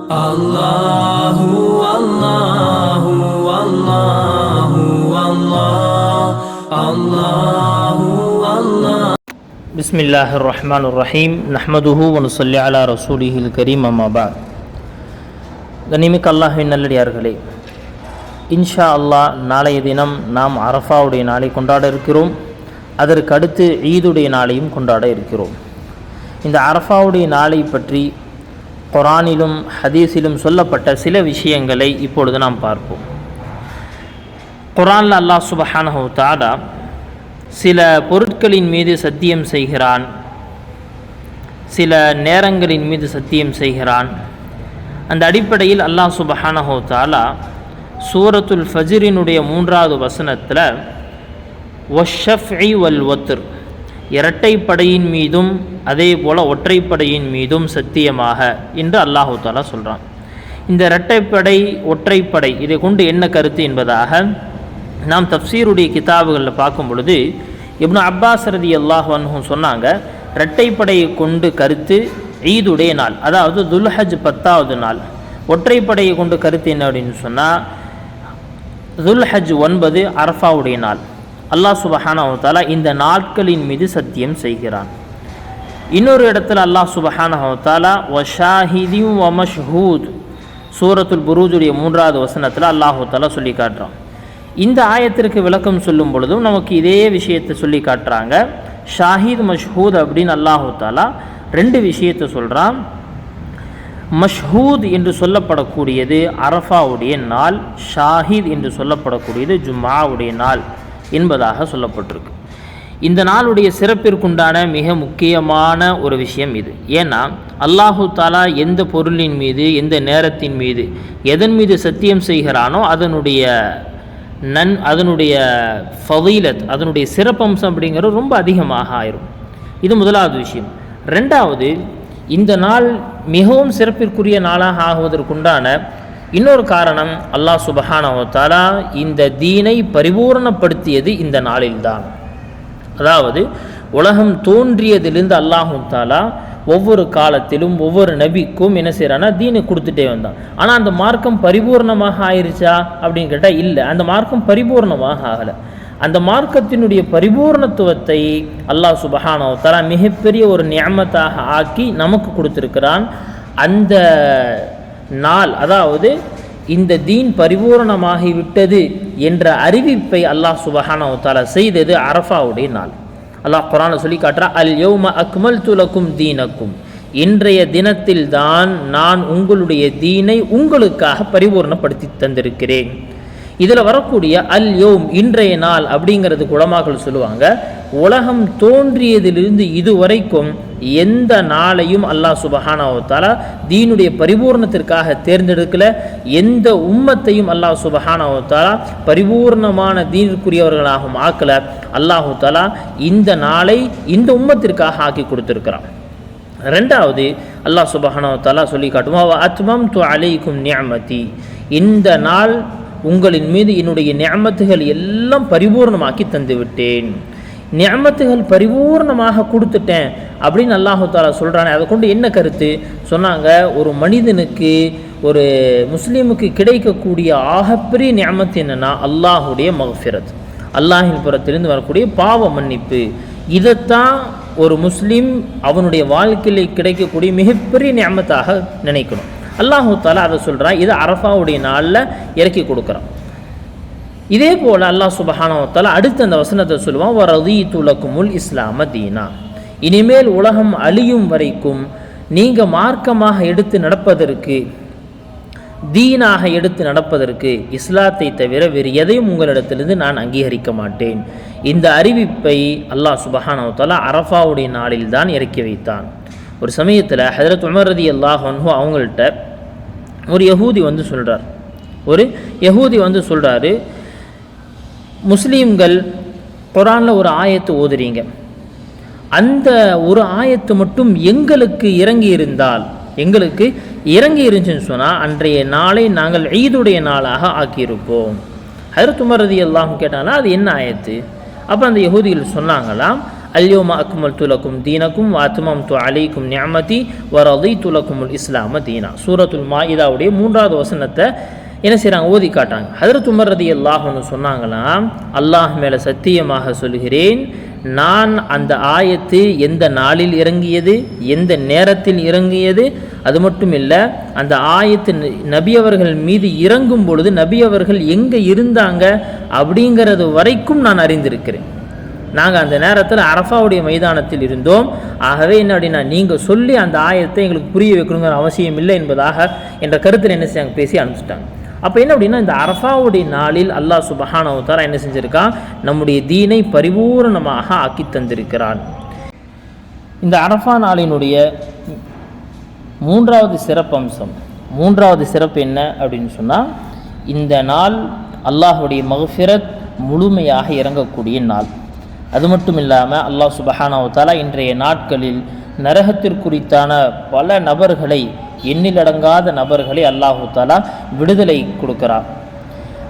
Allahu Allahu Allahu Allahu Allah. பிஸ்மில்லாஹிர் ரஹ்மானிர் ரஹீம். நஹ்மதுஹு வ நுஸல்லி அலா ரசூலிஹில் கரீம். அம்மா பஅத். கண்ணியமிக்க அல்லாஹ்வின் நல்லடியார்களே, இன்ஷா அல்லாஹ் நாளைய தினம் நாம் அரஃபாவுடைய நாளை கொண்டாட இருக்கிறோம். அதற்கு அடுத்து ஈதுடைய நாளையும் கொண்டாட இருக்கிறோம். இந்த அரஃபாவுடைய நாளை பற்றி குர்ஆனிலும் ஹதீஸிலும் சொல்லப்பட்ட சில விஷயங்களை இப்பொழுது நாம் பார்ப்போம். குர்ஆனில் அல்லாஹ் சுப்ஹானஹு வ தஆலா சில பொருட்களின் மீது சத்தியம் செய்கிறான், சில நேரங்களின் மீது சத்தியம் செய்கிறான். அந்த அடிப்படையில் அல்லாஹ் சுப்ஹானஹு வ தஆலா சூரத்துல் ஃபஜ்ரினுடைய 3வது வசனத்தில் வஷ்ஷஃப்இ வல் வத்ர், இரட்டைப்படையின் மீதும் அதே போல் ஒற்றைப்படையின் மீதும் சத்தியமாக என்று அல்லாஹு தஆலா சொல்கிறான். இந்த இரட்டைப்படை ஒற்றைப்படை இதை கொண்டு என்ன கருத்து என்பதாக நாம் தஃப்சீருடைய கிதாபுகளில் பார்க்கும் பொழுது இப்னு அப்பாஸ் ரலியல்லாஹு அன்ஹு சொன்னாங்க, இரட்டைப்படையை கொண்டு கருத்து ஈதுடைய நாள், அதாவது துல்ஹஜ் 10வது நாள். ஒற்றைப்படையை கொண்டு கருத்து என்ன அப்படின்னு சொன்னால் துல்ஹஜ் 9 அரஃபாவுடைய நாள். அல்லாஹ் சுப்ஹானஹு வ தஆலா இந்த நாட்களின் மீது சத்தியம் செய்கிறான். இன்னொரு இடத்துல அல்லாஹ் சுப்ஹானஹு வ தஆலா வஷாஹிதின் வ மஷ்ஹூத் சூரத்துல் புரூஜுடைய 3வது வசனத்தில் அல்லாஹு தஆலா சொல்லி காட்டுறான். இந்த ஆயத்திற்கு விளக்கம் சொல்லும் பொழுதும் நமக்கு இதே விஷயத்தை சொல்லி காட்டுறாங்க. ஷாஹித் மஷ்ஹூத் அப்படின்னு அல்லாஹு தஆலா 2 விஷயத்தை சொல்கிறான். மஷ்ஹூத் என்று சொல்லப்படக்கூடியது அரஃபாவுடைய நாள், ஷாஹித் என்று சொல்லப்படக்கூடியது ஜும்ஆவுடைய நாள் என்பதாக சொல்லப்பட்டிருக்கு. இந்த நாளுடைய சிறப்பிற்குண்டான மிக முக்கியமான ஒரு விஷயம் இது. ஏன்னா அல்லாஹு தஆலா எந்த பொருளின் மீது எந்த நேரத்தின் மீது எதன் மீது சத்தியம் செய்கிறானோ அதனுடைய ஃபதீலத், அதனுடைய சிறப்பம்சம் அப்படிங்கிறது ரொம்ப அதிகமாக ஆயிரும். இது முதலாவது விஷயம். ரெண்டாவது, இந்த நாள் மிகவும் சிறப்பிற்குரிய நாளாக ஆகுவதற்குண்டான இன்னொரு காரணம், அல்லாஹ் சுப்ஹானஹு வ தஆலா இந்த தீனை பரிபூர்ணப்படுத்தியது இந்த நாளில்தான். அதாவது உலகம் தோன்றியதிலிருந்து அல்லாஹு தஆலா ஒவ்வொரு காலத்திலும் ஒவ்வொரு நபிக்கும் என்ன செய்கிறான்னா தீனை கொடுத்துட்டே வந்தான். ஆனால் அந்த மார்க்கம் பரிபூர்ணமாக ஆயிடுச்சா அப்படின்னு கேட்டால் இல்லை, அந்த மார்க்கம் பரிபூர்ணமாக ஆகலை. அந்த மார்க்கத்தினுடைய பரிபூர்ணத்துவத்தை அல்லாஹ் சுப்ஹானஹு வ தஆலா மிகப்பெரிய ஒரு நிஅமத்தாக ஆக்கி நமக்கு கொடுத்திருக்கிறான். அந்த நாள், அதாவது இந்த தீன் பரிபூர்ணமாகிவிட்டது என்ற அறிவிப்பை அல்லாஹ் சுப்ஹானஹு வ தஆலா செய்தது அரஃபாவுடைய நாள். அல்லாஹ் குர்ஆனில் சொல்லி காட்டுறா, அல் யௌம அக்மல்து லக்கும் தீனக்கும், இன்றைய தினத்தில் தான் நான் உங்களுடைய தீனை உங்களுக்காக பரிபூர்ணப்படுத்தி தந்திருக்கிறேன். இதில் வரக்கூடிய அல் யௌம், இன்றைய நாள் அப்படிங்கிறதுக்கு உலமாக்கள் சொல்லுவாங்க, உலகம் தோன்றியதிலிருந்து இதுவரைக்கும் எந்த நாளையும் அல்லாஹ் சுப்ஹானஹு வ தஆலா தீனுடைய பரிபூர்ணத்திற்காக தேர்ந்தெடுக்கல. எந்த உம்மத்தையும் அல்லாஹ் சுப்ஹானஹு வ தஆலா பரிபூர்ணமான தீனுக்குரியவர்களாகவும் ஆக்கல. அல்லாஹு தஆலா இந்த நாளை இந்த உம்மத்திற்காக ஆக்கி கொடுத்திருக்கிறான். ரெண்டாவது, அல்லாஹ் சுப்ஹானஹு வ தஆலா சொல்லி காட்டுவான், வ அத்மம்து அலைக்கும் நிஅமதி, இந்த நாள் உங்களின் மீது என்னுடைய நிஅமத்துகள் எல்லாம் பரிபூர்ணமாக்கி தந்து விட்டேன். நிஅமத்துகள் பரிபூர்ணமாக கொடுத்துட்டேன் அப்படின்னு அல்லாஹு தஆலா சொல்கிறானே, அதை கொண்டு என்ன கருத்து சொன்னாங்க? ஒரு மனிதனுக்கு, ஒரு முஸ்லீமுக்கு கிடைக்கக்கூடிய ஆகப்பெரிய நிஅமத்து என்னென்னா அல்லாஹுடைய மக்ஃபிரத், அல்லாஹின் புறத்திலிருந்து வரக்கூடிய பாவ மன்னிப்பு. இதைத்தான் ஒரு முஸ்லீம் அவனுடைய வாழ்க்கையில் கிடைக்கக்கூடிய மிகப்பெரிய நிஅமத்தாக நினைக்கணும். அல்லாஹு தஆலா அதை சொல்கிறான், இதை அரஃபாவுடைய நாளில் இறக்கி கொடுக்குறான். இதே போல் அல்லாஹ் சுப்ஹானஹு வ தஆலா அடுத்த அந்த வசனத்தை சொல்லுவான், வ ரதீது லக்குமுல் இஸ்லாம தீனா, இனிமேல் உலகம் அழியும் வரைக்கும் நீங்கள் மார்க்கமாக எடுத்து நடப்பதற்கு, தீனாக எடுத்து நடப்பதற்கு இஸ்லாத்தை தவிர வேறு எதையும் உங்களிடத்திலிருந்து நான் அங்கீகரிக்க மாட்டேன். இந்த அறிவிப்பை அல்லாஹ் சுப்ஹானஹு வ தஆலா அரஃபாவுடைய நாளில் தான் இறக்கி வைத்தான். ஒரு சமயத்தில் ஹஜ்ரத் உமர் ரலியல்லாஹு அன்ஹு அவங்கள்ட்ட ஒரு யஹூதி வந்து சொல்கிறாரு, முஸ்லீம்கள் குர்ஆனில் ஒரு ஆயத்து ஓதுறீங்க, அந்த ஒரு ஆயத்து மட்டும் எங்களுக்கு இறங்கி இருந்துச்சுன்னு சொன்னால் அன்றைய நாளை நாங்கள் ஈதுடைய நாளாக ஆக்கியிருப்போம். ஹஜ்ரத் உமர் ரலியல்லாஹு கேட்டாங்களா, அது என்ன ஆயத்து? அப்போ அந்த யஹூதிகள் சொன்னாங்களாம், அல்யோமா அக்மல்து லக்கும் தீனக்கும் வாத்மம்து அலைக்கும் நிஅமதி வரதீது லக்குமுல் இஸ்லாம தீனா. சூரத்துல் மாஇதாவுடைய 3வது வசனத்தை என்ன செய்கிறாங்க, ஓதி காட்டாங்க. ஹஜ்ரத் உமர் ரலியல்லாஹு அன்ஹு சொன்னாங்களாம், அல்லாஹ் மேலே சத்தியமாக சொல்கிறேன், நான் அந்த ஆயத்து எந்த நாளில் இறங்கியது, எந்த நேரத்தில் இறங்கியது, அது மட்டும் இல்லை, அந்த ஆயத்து நபி அவர்கள் மீது இறங்கும் பொழுது நபி அவர்கள் எங்கே இருந்தாங்க அப்படிங்கிறது வரைக்கும் நான் அறிந்திருக்கிறேன். நாங்கள் அந்த நேரத்தில் அரஃபாவுடைய மைதானத்தில் இருந்தோம். ஆகவே என்ன அப்படின்னா, நீங்கள் சொல்லி அந்த ஆயத்தை எங்களுக்கு புரிய வைக்கணுங்கிற அவசியம் இல்லை என்பதாக என்ற கருத்தில் என்ன செய்யாங்க, பேசி அனுப்பிச்சிட்டாங்க. அப்போ என்ன அப்படின்னா, இந்த அரஃபாவுடைய நாளில் அல்லாஹ் சுப்ஹானஹு வ தஆலா என்ன செஞ்சிருக்கான், நம்முடைய தீனை பரிபூர்ணமாக ஆக்கி தந்திருக்கிறான். இந்த அரஃபா நாளினுடைய 3வது சிறப்பம்சம், 3வது சிறப்பு என்ன அப்படின்னு சொன்னால், இந்த நாள் அல்லாஹுடைய மக்ஃபிரத் முழுமையாக இறங்கக்கூடிய நாள். அது மட்டும் இல்லாமல் அல்லாஹ் சுப்ஹானஹு வ தஆலா இன்றைய நாட்களில் நரகத்திற்குறித்தான பல நபர்களை, எண்ணிலடங்காத நபர்களை அல்லாஹு தஆலா விடுதலை கொடுக்கிறார்.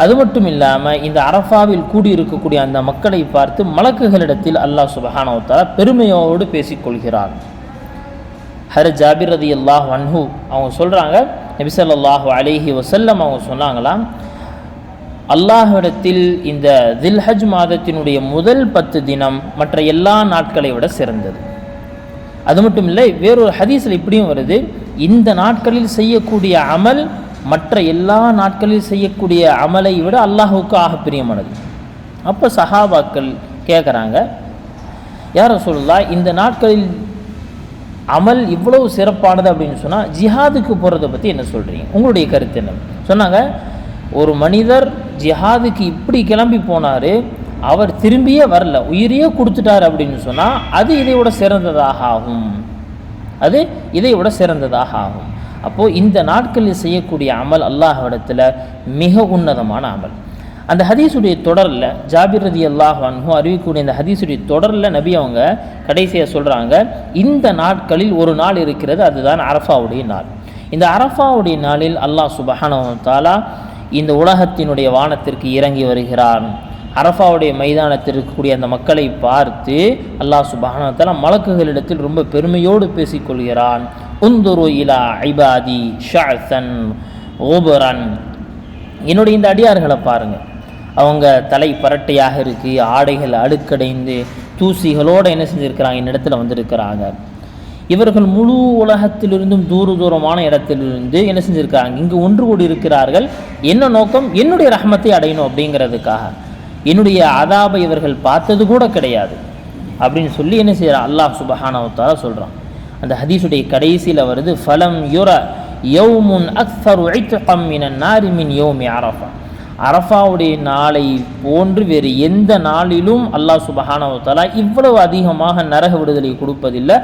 அது மட்டும் இல்லாமல் இந்த அரஃபாவில் கூடியிருக்கக்கூடிய அந்த மக்களை பார்த்து மலக்குகளிடத்தில் அல்லாஹ் சுப்ஹானஹு வ தஆலா பெருமையோடு பேசிக்கொள்கிறார். ஹர் ஜாபிர் ரலியல்லாஹு அன்ஹு அவங்க சொல்கிறாங்க, நபி ஸல்லல்லாஹு அலைஹி வஸல்லம் அவங்க சொன்னாங்களாம், அல்லாஹ்விடத்தில் இந்த தில்ஹஜ் மாதத்தினுடைய முதல் 10 தினம் மற்ற எல்லா நாட்களை விட சிறந்தது. அது மட்டும் இல்லை, வேறொரு ஹதீஸில் இப்படியும் வருது, இந்த நாட்களில் செய்யக்கூடிய அமல் மற்ற எல்லா நாட்களில் செய்யக்கூடிய அமலை விட அல்லாஹுக்கு ஆக பிரியமானது. அப்போ சஹாபாக்கள் கேட்குறாங்க, யா ரசூலுல்லாஹ், இந்த நாட்களில் அமல் இவ்வளவு சிறப்பானது அப்படின்னு சொன்னால் ஜிஹாதுக்கு போகிறத பற்றி என்ன சொல்கிறீங்க, உங்களுடைய கருத்து என்ன? சொன்னாங்க, ஒரு மனிதர் ஜிஹாதுக்கு இப்படி கிளம்பி போனார், அவர் திரும்பியே வரல, உயிரையே கொடுத்துட்டார் அப்படின்னு சொன்னால் அது இதையோட சிறந்ததாக ஆகும், அது இதையோட சிறந்ததாக ஆகும். அப்போது இந்த நாட்களில் செய்யக்கூடிய அமல் அல்லாஹ்விடத்தில் மிக உன்னதமான அமல். அந்த ஹதீஸுடைய தொடரில் ஜாபிர் ரலியல்லாஹு அன்ஹு அறிவிக்கக்கூடிய இந்த ஹதீஸுடைய தொடரில் நபி அவங்க கடைசியாக சொல்கிறாங்க, இந்த நாட்களில் ஒரு நாள் இருக்கிறது, அதுதான் அரஃபாவுடைய நாள். இந்த அரஃபாவுடைய நாளில் அல்லாஹ் சுப்ஹானஹு வ தஆலா இந்த உலகத்தினுடைய வானத்திற்கு இறங்கி வருகிறான். அரஃபாவுடைய மைதானத்தில் இருக்கக்கூடிய அந்த மக்களை பார்த்து அல்லாஹ் சுப்ஹானஹு வ தஆலா மலக்குகளிடத்தில் ரொம்ப பெருமையோடு பேசிக்கொள்கிறான். உந்துரு இலா இபாதி ஷஅஸன் ஓபரன், என்னுடைய இந்த அடியார்களை பாருங்கள், அவங்க தலை பரட்டையாக இருக்குது, ஆடைகள் அழுக்கடைந்து தூசிகளோடு என்ன செஞ்சுருக்கிறாங்க, என்னிடத்தில் வந்திருக்கிறாங்க. இவர்கள் முழு உலகத்திலிருந்தும் தூரமான இடத்திலிருந்து என்ன செஞ்சுருக்காங்க, இங்கு ஒன்று கூடி இருக்கிறார்கள். என்ன நோக்கம், என்னுடைய ரஹ்மத்தை அடையணும் அப்படிங்கிறதுக்காக. என்னுடைய அதாபை இவர்கள் பார்த்தது கூட கிடையாது அப்படின்னு சொல்லி என்ன செய்கிறான், அல்லாஹ் சுப்ஹானஹு வ தஆலா சொல்கிறான். அந்த ஹதீஸுடைய கடைசியில் வருது, ஃபலம் யுர யௌமுன் அக்ஸரு இத்கம் மினன் நாரி மின் யௌமி அரஃபா. அரஃபாவுடைய நாளை போன்று வேறு எந்த நாளிலும் அல்லாஹ் சுப்ஹானஹு வ தஆலா இவ்வளவு அதிகமாக நரக விடுதலை கொடுப்பதில்லை.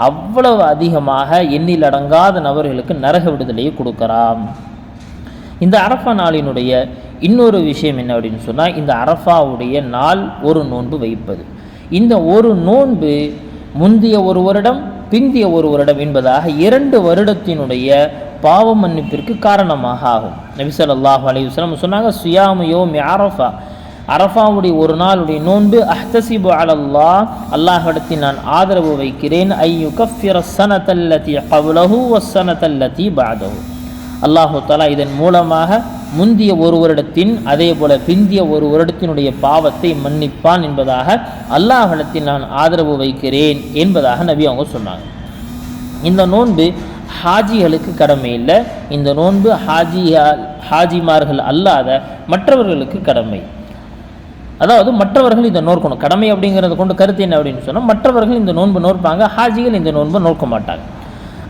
அவ்வளவு அதிகமாக எண்ணில் அடங்காத நபர்களுக்கு நரக விடுதலையை கொடுக்கிறான். இந்த அரஃபா நாளினுடைய இன்னொரு விஷயம் என்ன அப்படின்னு சொன்னால், இந்த அரஃபாவுடைய நாள் ஒரு நோன்பு வைப்பது. இந்த ஒரு நோன்பு முந்திய ஒரு வருடம் பிந்திய ஒரு வருடம் என்பதாக 2 வருடத்தினுடைய பாவ மன்னிப்பிற்கு காரணமாக ஆகும். நபி ஸல்லல்லாஹு அலைஹி வஸல்லம் சொன்னாங்க, சியாமு யௌமி அரஃபா, அரஃபாவுடைய ஒரு நாளுடைய நோன்பு, அஹ்தசிபு அலல்லாஹ், அல்லாஹ்விடத்தில் நான் ஆதரவு வைக்கிறேன், ஐயு கஃபிர ஸனத்தல்லதி கப்லஹு வஸ்ஸனத்தல்லதி பஅதஹு, அல்லாஹு தஆலா இதன் மூலமாக முந்திய ஒரு வருடத்தின் அதே போல பிந்திய ஒரு வருடத்தினுடைய பாவத்தை மன்னிப்பான் என்பதாக அல்லாஹ்விடத்தில் நான் ஆதரவு வைக்கிறேன் என்பதாக நபி அவங்க சொன்னாங்க. இந்த நோன்பு ஹாஜிகளுக்கு கடமை இல்லை, இந்த நோன்பு ஹாஜிமார்கள் அல்லாத மற்றவர்களுக்கு கடமை. அதாவது மற்றவர்கள் இந்த நோக்கணும், கடமை அப்படிங்கிறத கொண்டு கருத்து என்ன அப்படின்னு சொன்னால், மற்றவர்கள் இந்த நோன்பு நோற்பாங்க, ஹாஜிகள் இந்த நோன்பை நோக்க மாட்டாங்க.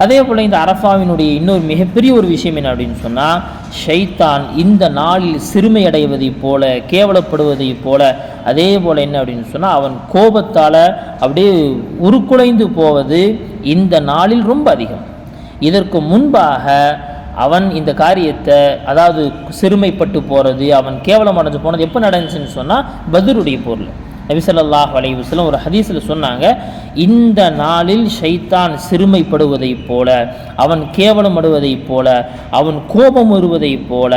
அதே போல் இந்த அரஃபாவினுடைய இன்னொரு மிகப்பெரிய ஒரு விஷயம் என்ன அப்படின்னு சொன்னால், ஷைத்தான் இந்த நாளில் சிறுமையடைவதை போல, கேவலப்படுவதை போல, அதே போல் என்ன அப்படின்னு சொன்னால், அவன் கோபத்தால் அப்படியே உருக்குலைந்து போவது இந்த நாளில் ரொம்ப அதிகம். இதற்கு முன்பாக அவன் இந்த காரியத்தை, அதாவது சிறுமைப்பட்டு போகிறது, அவன் கேவலம் அடைஞ்சு போனது எப்போ நடந்துச்சுன்னு சொன்னால், பத்ருடைய போரில். நபி ஸல்லல்லாஹு அலைஹி வஸல்லம் ஒரு ஹதீஸில் சொன்னாங்க, இந்த நாளில் ஷைத்தான் சிறுமைப்படுவதைப் போல, அவன் கேவலப்படுவதைப் போல, அவன் கோபம் வருவதைப் போல,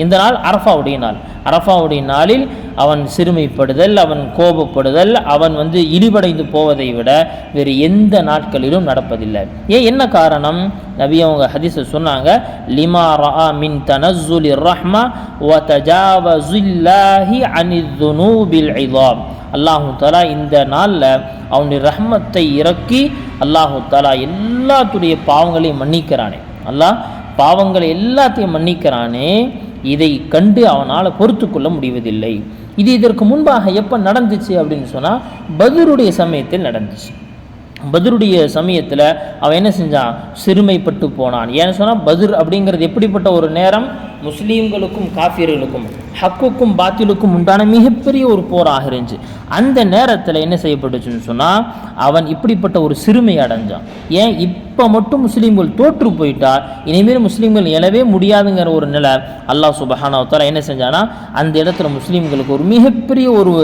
இந்த நாள் அரஃபாவுடைய நாள். அரஃபாவுடைய நாளில் அவன் சிறுமைப்படுதல், அவன் கோபப்படுதல், அவன் இழிவடைந்து போவதை விட வேறு எந்த நாட்களிலும் நடப்பதில்லை. ஏன், என்ன காரணம்? நபி அவங்க ஹதீஸில் சொன்னாங்க, லிமா ரஆ மின் தனஸ்ஸுலிர் ரஹ்மா வ தஜாவஸில்லாஹி அனிதுனூபில் இதாம். அல்லாஹு தஆலா இந்த நாளில் அவனுடைய ரஹ்மத்தை இறக்கி அல்லாஹு தஆலா எல்லாத்துடைய பாவங்களையும் மன்னிக்கிறானே. அல்லாஹ் பாவங்களை எல்லாத்தையும் மன்னிக்கிறானே, இதை கண்டு அவனால் பொறுத்து கொள்ள முடிவதில்லை. இது இதற்கு முன்பாக எப்போ நடந்துச்சு அப்படின்னு சொன்னால், பத்ருடைய சமயத்தில் நடந்துச்சு. பத்ருடைய சமயத்தில் அவன் என்ன செஞ்சான்? சிறுமைப்பட்டு போனான். ஏன்னு சொன்னால், பத்ர் அப்படிங்கிறது எப்படிப்பட்ட ஒரு நேரம்? முஸ்லீம்களுக்கும் காஃபிர்களுக்கும், ஹக்குக்கும் பாத்திலுக்கும் உண்டான மிகப்பெரிய ஒரு போராக இருந்துச்சு. அந்த நேரத்தில் என்ன செய்யப்பட்டுச்சுன்னு சொன்னால், அவன் இப்படிப்பட்ட ஒரு சிறுமை அடைஞ்சான். ஏன், இப்போ மட்டும் முஸ்லீம்கள் தோற்று போயிட்டால் இனிமேல் முஸ்லீம்கள் எழவே முடியாதுங்கிற ஒரு நிலை அல்லாஹ் சுப்ஹானஹு வ தஆலா என்ன செஞ்சானா, அந்த இடத்துல முஸ்லீம்களுக்கு ஒரு மிகப்பெரிய ஒரு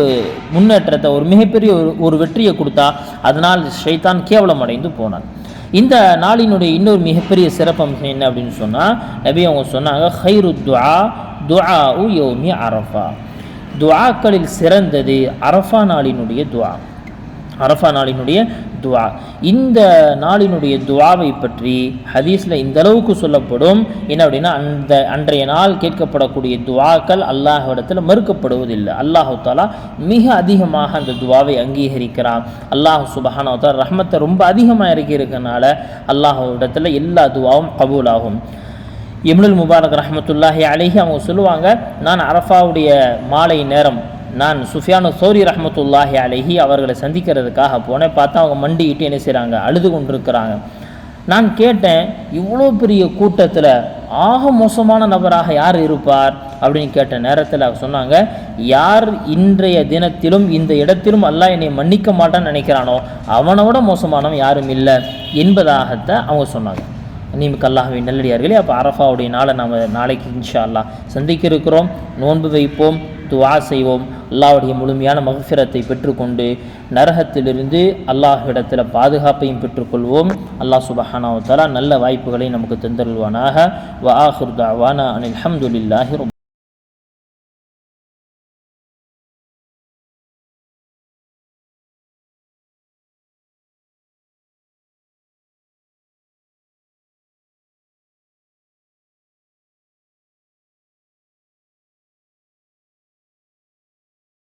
முன்னேற்றத்தை, ஒரு மிகப்பெரிய ஒரு வெற்றியை கொடுத்தா. அதனால் ஷைத்தான் கேவலம் அடைந்து போனான். இந்த நாளினுடைய இன்னொரு மிகப்பெரிய சிறப்பம்சம் என்ன அப்படின்னு சொன்னால், நபி அவங்க சொன்னாங்க, ஹைரு துஆ துஆஉ யௌமி அரஃபா. துஆக்களில் சிறந்தது அரஃபா நாளினுடைய துஆ. அரஃபா நாளினுடைய துஆ. இந்த நாளினுடைய துஆவை பற்றி ஹதீஸில் இந்த அளவுக்கு சொல்லப்படும். என்ன அப்படின்னா, அன்றைய நாள் கேட்கப்படக்கூடிய துஆக்கள் அல்லாஹ்விடத்தில் மறுக்கப்படுவதில்லை. அல்லாஹு தஆலா மிக அதிகமாக அந்த துஆவை அங்கீகரிக்கிறான். அல்லாஹ் சுப்ஹானஹு வ தஆலா ரஹ்மத்தை ரொம்ப அதிகமாக இருக்கறனால அல்லாஹ்விடத்தில் எல்லா துஆவும் கபூலாகும். இப்னுல் முபாரக் ரஹ்மத்துல்லாஹி அலைஹி அவங்க சொல்லுவாங்க, நான் அரஃபாவுடைய மாலை நேரம் நான் சுஃபியானு சௌரி ரஹ்மத்துல்லாஹி அலைஹி அவர்களை சந்திக்கிறதுக்காக போனேன். பார்த்தா அவங்க மண்டிக்கிட்டு என்ன செய்கிறாங்க? அழுது கொண்டிருக்கிறாங்க. நான் கேட்டேன், இவ்வளோ பெரிய கூட்டத்தில் ஆக மோசமான நபராக யார் இருப்பார் அப்படின்னு கேட்ட நேரத்தில் அவங்க சொன்னாங்க, யார் இன்றைய தினத்திலும் இந்த இடத்திலும் அல்லாஹ் என்னை மன்னிக்க மாட்டான்னு நினைக்கிறானோ அவனோட மோசமானவன் யாரும் இல்லை என்பதாகத்தான் அவங்க சொன்னாங்க. நீமுக்கு அல்லாஹ்வின் நல்லடியார்களே, அப்போ அரஃபாவுடைய நாளை நாம் நாளைக்கு இன்ஷா அல்லாஹ் சந்திக்க இருக்கிறோம். நோன்பு வைப்போம், துஆ செய்வோம். அல்லாஹ்வுடைய முழுமையான மக்ஃபிரத்தை பெற்றுக்கொண்டு நரகத்திலிருந்து அல்லாஹ்விடத்தில் பாதுகாப்பையும் பெற்றுக்கொள்வோம். அல்லாஹ் சுப்ஹானஹு வ தஆலா நல்ல வாய்ப்புகளை நமக்கு தந்தருள்வானாக. வ ஆகிரு தஅவானா அனில் ஹம்துலில்லாஹி